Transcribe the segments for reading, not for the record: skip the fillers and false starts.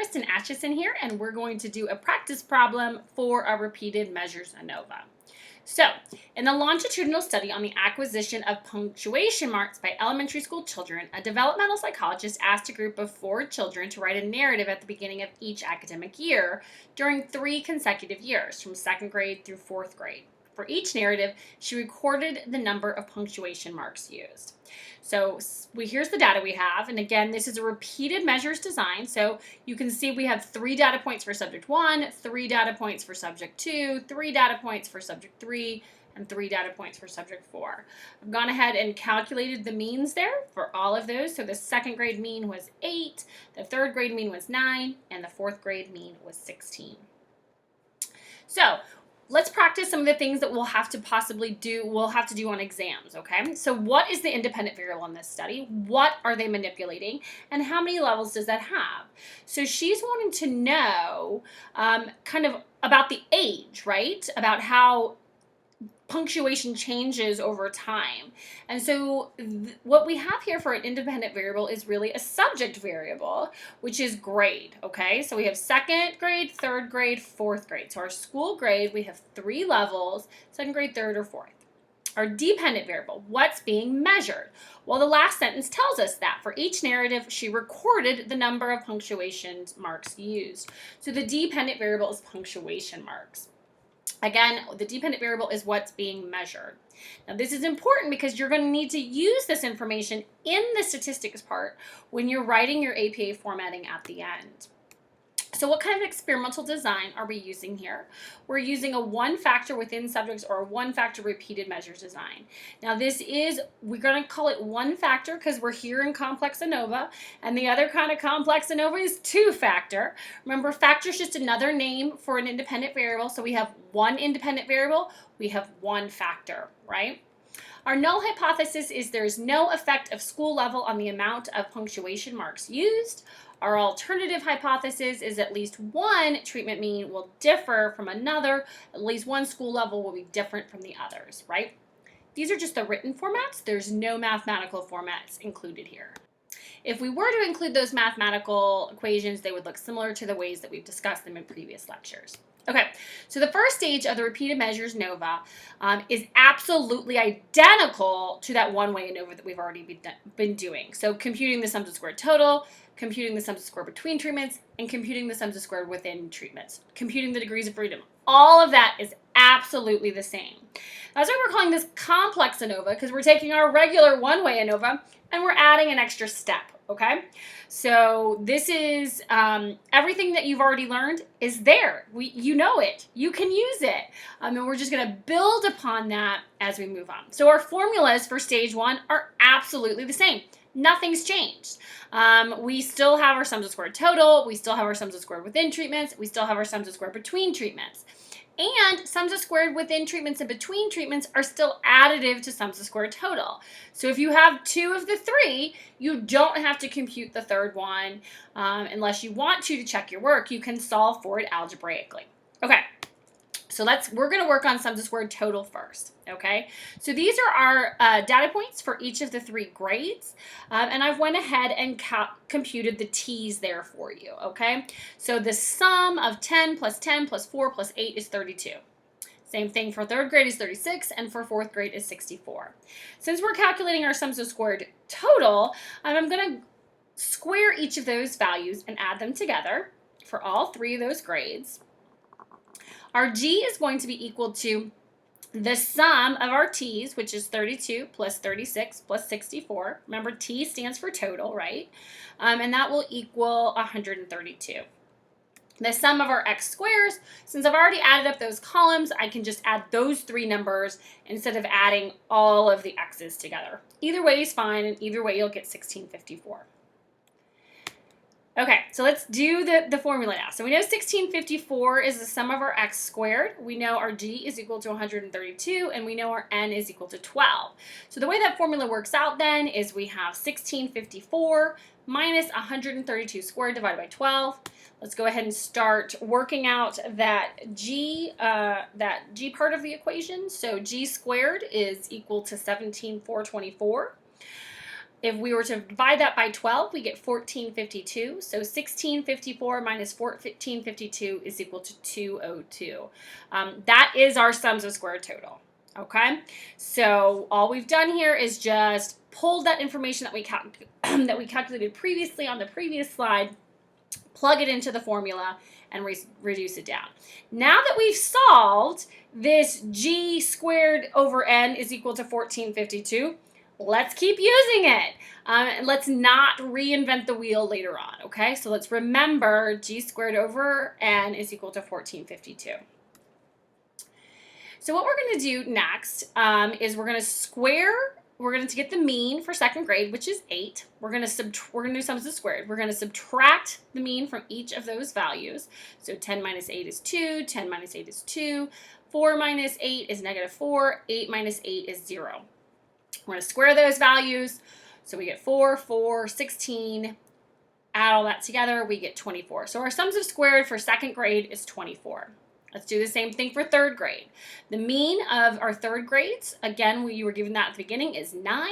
Kristen Atchison here, and we're going to do a practice problem for our repeated measures ANOVA. So, in a longitudinal study on the acquisition of punctuation marks by elementary school children, a developmental psychologist asked a group of 4 children to write a narrative at the beginning of each academic year during 3 consecutive years, from 2nd grade through 4th grade. For each narrative, she recorded the number of punctuation marks used. So here's the data we have, and again, this is a repeated measures design, so you can see we have 3 data points for subject 1, 3 data points for subject 2, 3 data points for subject 3, and 3 data points for subject 4. I've gone ahead and calculated the means there for all of those. So the 2nd grade mean was 8, the 3rd grade mean was 9, and the 4th grade mean was 16. So let's practice some of the things that we'll have to do on exams, okay? So what is the independent variable in this study? What are they manipulating? And how many levels does that have? So she's wanting to know kind of about the age, right? About how punctuation changes over time. And so what we have here for an independent variable is really a subject variable, which is grade, okay? So we have 2nd grade, 3rd grade, 4th grade. So our school grade, we have 3 levels, 2nd grade, 3rd, or 4th. Our dependent variable, what's being measured? Well, the last sentence tells us that for each narrative, she recorded the number of punctuation marks used. So the dependent variable is punctuation marks. Again, the dependent variable is what's being measured. Now, this is important because you're going to need to use this information in the statistics part when you're writing your APA formatting at the end. So what kind of experimental design are we using here? We're using a 1-factor within subjects or a 1-factor repeated measures design. Now we're going to call it 1-factor because we're here in complex ANOVA, and the other kind of complex ANOVA is 2-factor. Remember, factor is just another name for an independent variable. So we have 1 independent variable, we have 1 factor, right? Our null hypothesis is there is no effect of school level on the amount of punctuation marks used. Our alternative hypothesis is at least one treatment mean will differ from another. At least one school level will be different from the others, right? These are just the written formats. There's no mathematical formats included here. If we were to include those mathematical equations, they would look similar to the ways that we've discussed them in previous lectures. Okay, so the first stage of the repeated measures ANOVA is absolutely identical to that one-way ANOVA that we've already been doing. So computing the sums of squared total, computing the sums of squared between treatments, and computing the sums of squared within treatments, computing the degrees of freedom. All of that is absolutely the same. That's why we're calling this complex ANOVA, because we're taking our regular one-way ANOVA and we're adding an extra step, okay? So this is everything that you've already learned is there. You know it. You can use it. And we're just going to build upon that as we move on. So our formulas for stage 1 are absolutely the same. Nothing's changed. We still have our sums of squared total. We still have our sums of squared within treatments. We still have our sums of squared between treatments. And sums of squared within treatments and between treatments are still additive to sums of squared total. So if you have 2 of the 3, you don't have to compute the 3rd one unless you want to check your work. You can solve for it algebraically. Okay. So we're going to work on sums of squared total first, okay? So these are our data points for each of the 3 grades, and I've went ahead and computed the t's there for you, okay? So the sum of 10 plus 10 plus 4 plus 8 is 32. Same thing for 3rd grade is 36, and for 4th grade is 64. Since we're calculating our sums of squared total, I'm going to square each of those values and add them together for all 3 of those grades. Our G is going to be equal to the sum of our T's, which is 32 plus 36 plus 64. Remember, T stands for total, right? And that will equal 132. The sum of our X squares, since I've already added up those columns, I can just add those 3 numbers instead of adding all of the X's together. Either way is fine, and either way you'll get 1654. Okay, so let's do the formula now. So we know 1654 is the sum of our X squared. We know our G is equal to 132, and we know our N is equal to 12. So the way that formula works out then is we have 1654 minus 132 squared divided by 12. Let's go ahead and start working out that G part of the equation. So G squared is equal to 17,424. if we were to divide that by 12, we get 1452. So 1654 minus 1452 is equal to 202. That is our sums of squared total. Okay, so all we've done here is just pulled that information that we calculated previously on the previous slide, plug it into the formula, and reduce it down. Now that we've solved this g squared over n is equal to 1452, let's keep using it. And let's not reinvent the wheel later on, okay? So let's remember g squared over n is equal to 1452. So what we're going to do next is we're going to get the mean for second grade, which is 8. We're going to do sums of squared. We're going to subtract the mean from each of those values. So 10 minus 8 is 2, 10 minus 8 is 2, 4 minus 8 is negative 4, 8 minus 8 is 0. We're going to square those values. So we get 4, 4, 16. Add all that together, we get 24. So our sums of squared for second grade is 24. Let's do the same thing for third grade. The mean of our third grades, again, you were given that at the beginning, is 9.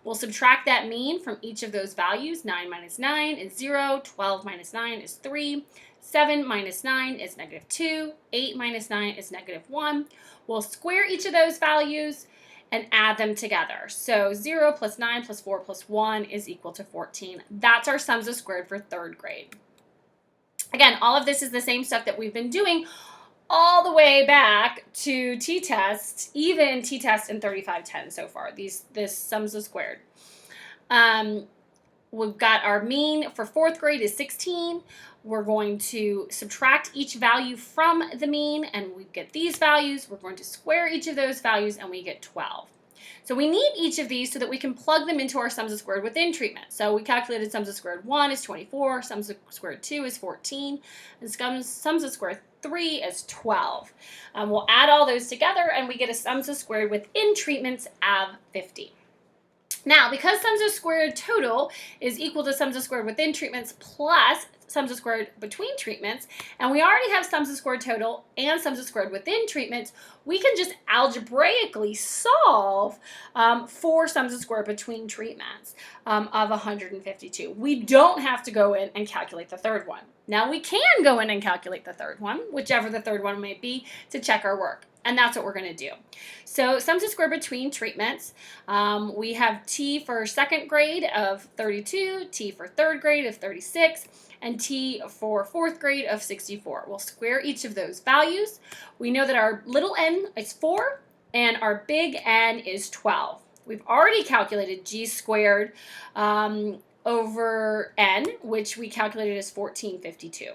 We'll subtract that mean from each of those values. 9 minus 9 is 0. 12 minus 9 is 3. 7 minus 9 is negative 2. 8 minus 9 is negative 1. We'll square each of those values and add them together. So 0 plus 9 plus 4 plus 1 is equal to 14. That's our sums of squared for third grade. Again, all of this is the same stuff that we've been doing all the way back to t-test, even t-test and 3510 so far, this sums of squared. We've got our mean for fourth grade is 16. We're going to subtract each value from the mean, and we get these values. We're going to square each of those values, and we get 12. So we need each of these so that we can plug them into our sums of squared within treatment. So we calculated sums of squared 1 is 24, sums of squared 2 is 14, and sums of squared 3 is 12. We'll add all those together, and we get a sums of squared within treatments of 50. Now, because sums of squared total is equal to sums of squared within treatments plus sums of squared between treatments, and we already have sums of squared total and sums of squared within treatments, we can just algebraically solve for sums of squared between treatments of 152. We don't have to go in and calculate the third one. Now we can go in and calculate the third one, whichever the third one may be, to check our work. And that's what we're going to do. So sums of squared between treatments, we have t for second grade of 32, t for third grade of 36, and t for fourth grade of 64. We'll square each of those values. We know that our little n is 4 and our big N is 12. We've already calculated g squared over n, which we calculated as 1452.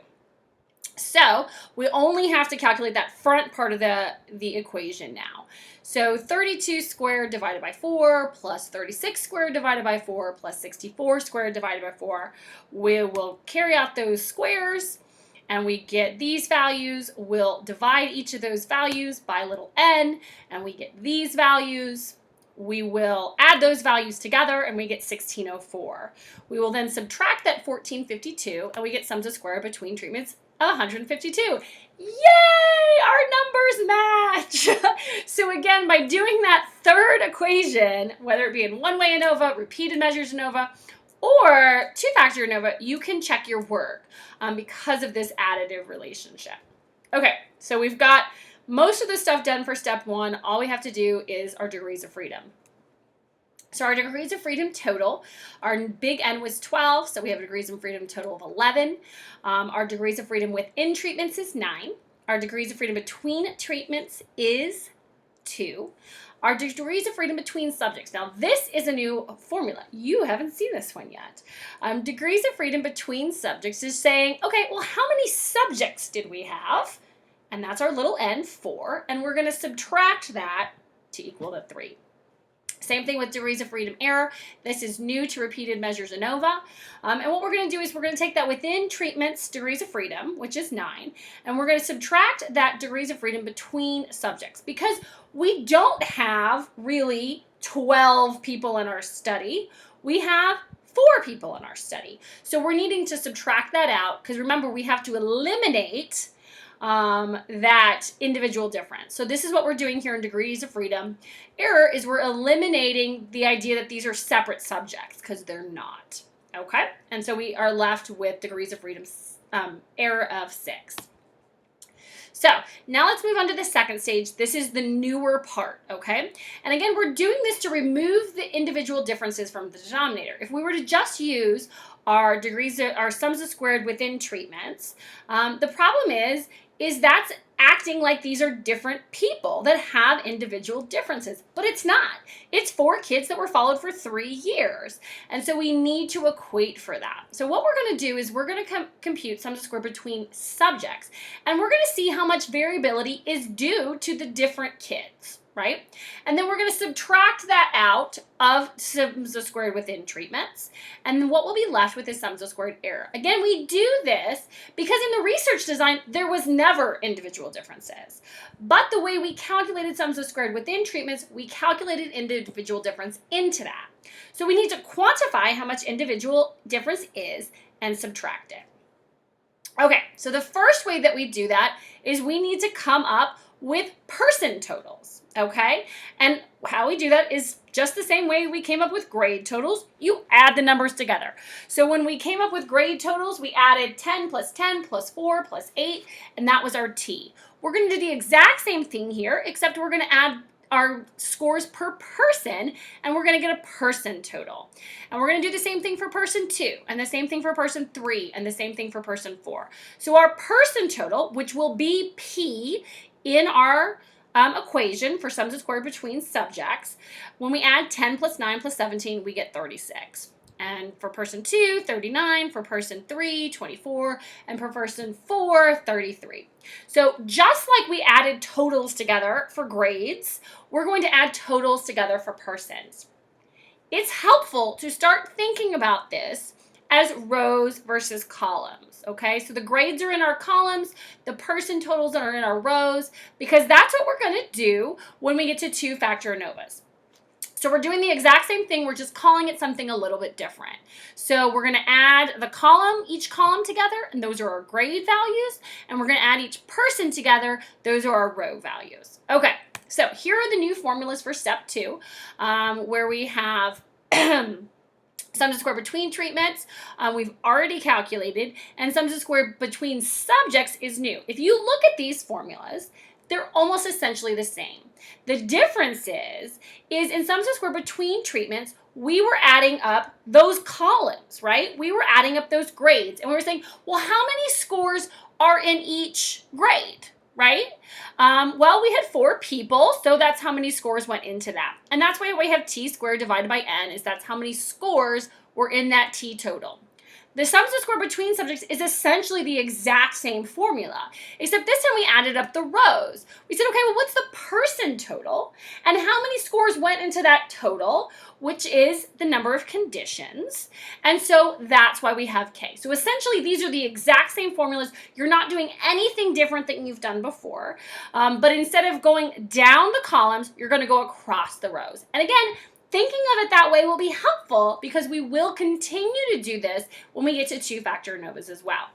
So we only have to calculate that front part of the equation now. So 32 squared divided by 4 plus 36 squared divided by 4 plus 64 squared divided by 4. We will carry out those squares and we get these values. We'll divide each of those values by little n and we get these values. We will add those values together and we get 1604. We will then subtract that 1452 and we get sums of squared between treatments 152. Yay! Our numbers match! So again, by doing that third equation, whether it be in one-way ANOVA, repeated measures ANOVA, or two-factor ANOVA, you can check your work because of this additive relationship. Okay, so we've got most of the stuff done for step 1. All we have to do is our degrees of freedom. So our degrees of freedom total, our big N was 12, so we have a degrees of freedom total of 11. Our degrees of freedom within treatments is 9. Our degrees of freedom between treatments is 2. Our degrees of freedom between subjects. Now this is a new formula. You haven't seen this one yet. Degrees of freedom between subjects is saying, okay, well how many subjects did we have? And that's our little n, 4, and we're going to subtract that to equal to 3. Same thing with degrees of freedom error. This is new to repeated measures ANOVA. And what we're going to do is we're going to take that within treatments degrees of freedom, which is 9, and we're going to subtract that degrees of freedom between subjects because we don't have really 12 people in our study. We have 4 people in our study. So we're needing to subtract that out because remember we have to eliminate that individual difference. So this is what we're doing here in degrees of freedom. Error is we're eliminating the idea that these are separate subjects because they're not. Okay? And so we are left with degrees of freedom error of 6. So now let's move on to the second stage. This is the newer part, okay? And again, we're doing this to remove the individual differences from the denominator. If we were to just use our sums of squared within treatments, the problem is that's acting like these are different people that have individual differences, but it's not. It's 4 kids that were followed for 3 years, and so we need to equate for that. So what we're going to do is we're going to compute sums of squared between subjects, and we're going to see how much variability is due to the different kids, right? And then we're going to subtract that out of sums of squared within treatments, and then what we'll be left with is sums of squared error. Again, we do this because in the research design, there was never individual differences. But the way we calculated sums of squared within treatments, we calculated individual difference into that. So we need to quantify how much individual difference is and subtract it. Okay, so the first way that we do that is we need to come up with person totals, okay? And how we do that is just the same way we came up with grade totals. You add the numbers together. So when we came up with grade totals, we added 10 plus 10 plus 4 plus 8, and that was our T. We're going to do the exact same thing here, except we're going to add our scores per person, and we're going to get a person total. And we're going to do the same thing for person 2, and the same thing for person 3, and the same thing for person 4. So our person total, which will be P in our equation for sums of squared between subjects, when we add 10 plus 9 plus 17, we get 36. And for person 2, 39, for person 3, 24, and for person 4, 33. So just like we added totals together for grades, we're going to add totals together for persons. It's helpful to start thinking about this as rows versus columns, okay? So the grades are in our columns, the person totals are in our rows, because that's what we're going to do when we get to 2-factor ANOVAs. So we're doing the exact same thing, we're just calling it something a little bit different. So we're going to add each column together, and those are our grade values, and we're going to add each person together, those are our row values. Okay, so here are the new formulas for step 2, where we have sums of squared between treatments, we've already calculated, and sums of squared between subjects is new. If you look at these formulas, they're almost essentially the same. The difference is in sums of squared between treatments, we were adding up those columns, right? We were adding up those grades, and we were saying, well, how many scores are in each grade, right? Well, we had 4 people, so that's how many scores went into that. And that's why we have T squared divided by N, is that's how many scores were in that T total. The sums of squared between subjects is essentially the exact same formula, except this time we added up the rows. We said, okay, well, what's the person total? And how many scores went into that total, which is the number of conditions. And so that's why we have K. So essentially, these are the exact same formulas. You're not doing anything different than you've done before. But instead of going down the columns, you're going to go across the rows. And again, thinking of it that way will be helpful because we will continue to do this when we get to 2-factor ANOVAs as well.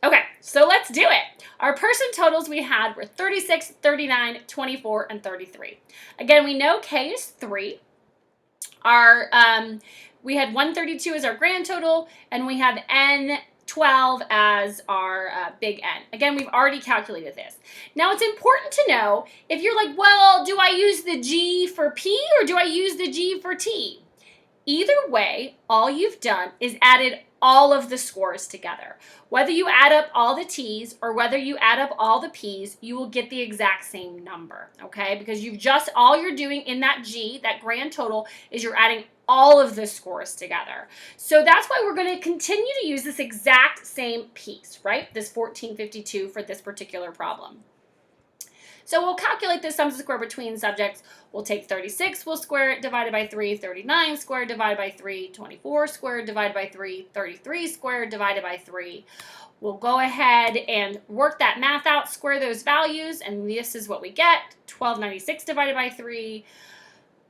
Okay, so let's do it. Our person totals we had were 36, 39, 24, and 33. Again, we know K is 3. We had 132 as our grand total, and we have N12 as our big N. Again, we've already calculated this. Now, it's important to know if you're like, well, do I use the G for P or do I use the G for T? Either way, all you've done is added all of the scores together. Whether you add up all the T's or whether you add up all the P's, you will get the exact same number, okay? Because all you're doing in that G, that grand total, is you're adding all of the scores together. So that's why we're going to continue to use this exact same piece, right? This 1452 for this particular problem. So we'll calculate the sums of squared between subjects. We'll take 36, we'll square it, divided by 3, 39 squared, divided by 3, 24 squared, divided by 3, 33 squared, divided by 3. We'll go ahead and work that math out, square those values, and this is what we get. 1296 divided by 3,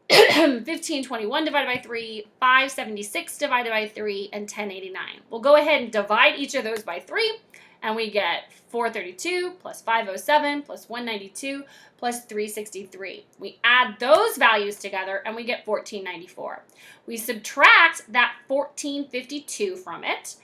1521 divided by 3, 576 divided by 3, and 1089. We'll go ahead and divide each of those by 3, and we get 432 plus 507 plus 192 plus 363. We add those values together, and we get 1494. We subtract that 1452 from it,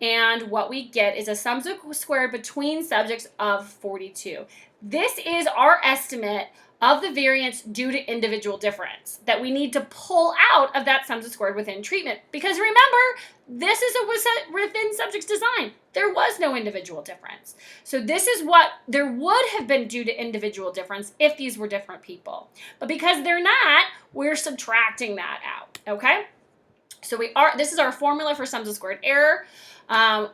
and what we get is a sums squared between subjects of 42. This is our estimate of the variance due to individual difference that we need to pull out of that sums squared within treatment. Because remember, this is within subject's design. There was no individual difference. So this is what there would have been due to individual difference if these were different people. But because they're not, we're subtracting that out, okay? So this is our formula for sums of squared error.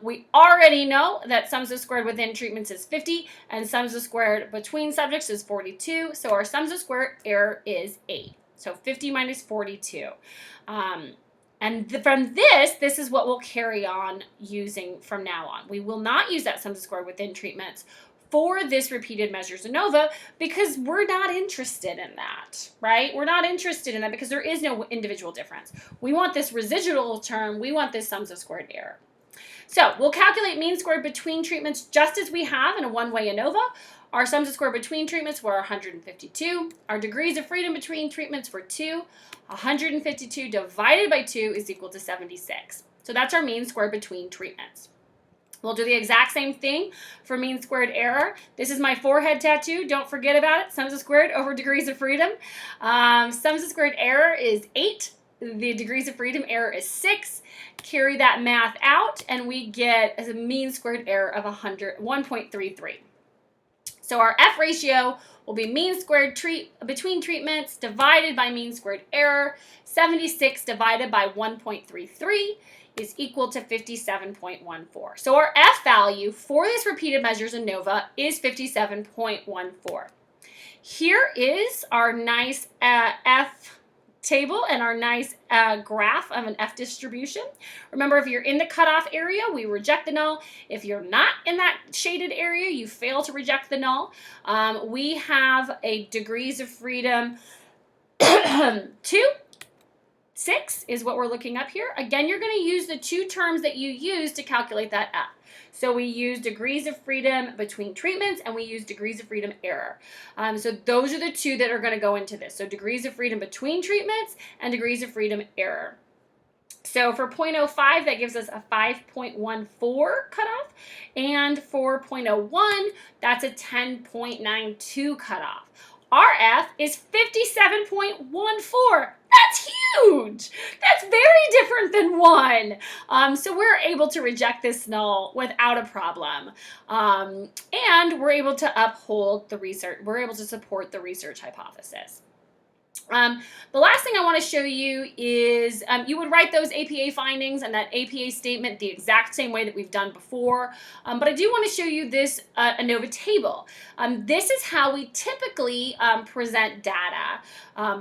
We already know that sums of squared within treatments is 50 and sums of squared between subjects is 42. So our sums of squared error is 8. So 50 minus 42. From this is what we'll carry on using from now on. We will not use that sums of squared within treatments for this repeated measures ANOVA because we're not interested in that, right? We're not interested in that because there is no individual difference. We want this residual term. We want this sums of squared error. So we'll calculate mean squared between treatments just as we have in a one-way ANOVA. Our sums of squared between treatments were 152. Our degrees of freedom between treatments were 2. 152 divided by 2 is equal to 76. So that's our mean squared between treatments. We'll do the exact same thing for mean squared error. This is my forehead tattoo. Don't forget about it. Sums of squared over degrees of freedom. Sums of squared error is 8. The degrees of freedom error is 6. Carry that math out, and we get a mean squared error of 1.33. So our F ratio will be mean squared between treatments divided by mean squared error. 76 divided by 1.33 is equal to 57.14. So our F value for this repeated measures ANOVA is 57.14. Here is our nice F table and our nice graph of an F distribution. Remember, if you're in the cutoff area, we reject the null. If you're not in that shaded area, you fail to reject the null. We have a degrees of freedom 2. 6 is what we're looking up here. Again, you're going to use the two terms that you use to calculate that F. So we use degrees of freedom between treatments, and we use degrees of freedom error. So those are the two that are going to go into this. So degrees of freedom between treatments and degrees of freedom error. So for 0.05, that gives us a 5.14 cutoff. And for 0.01, that's a 10.92 cutoff. Our F is 57.14. That's huge. That's very different than 1. So we're able to reject this null without a problem. And we're able to uphold the research. We're able to support the research hypothesis. The last thing I want to show you is you would write those APA findings and that APA statement the exact same way that we've done before. But I do want to show you this ANOVA table. This is how we typically present data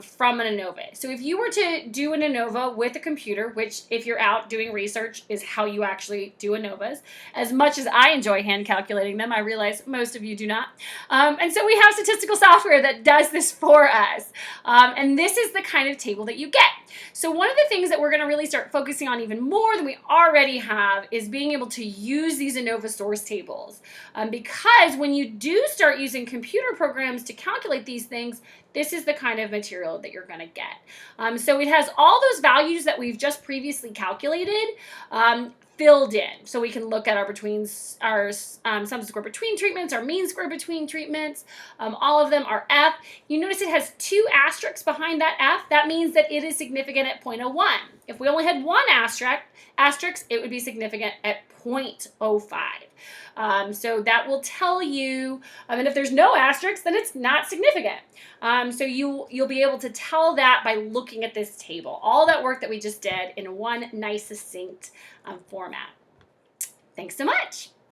from an ANOVA. So if you were to do an ANOVA with a computer, which if you're out doing research is how you actually do ANOVAs, as much as I enjoy hand calculating them, I realize most of you do not. And so we have statistical software that does this for us. And this is the kind of table that you get. So one of the things that we're going to really start focusing on even more than we already have is being able to use these ANOVA source tables. Because when you do start using computer programs to calculate these things, this is the kind of material that you're going to get. So it has all those values that we've just previously calculated filled in. So we can look at our sums of squared between treatments, our mean squared between treatments. All of them are F. You notice it has 2 asterisks behind that F. That means that it is significant at 0.01. If we only had 1 asterisk, it would be significant at 0.05. So that will tell you, and if there's no asterisk, then it's not significant. So you'll be able to tell that by looking at this table. All that work that we just did in one nice, succinct format. Thanks so much.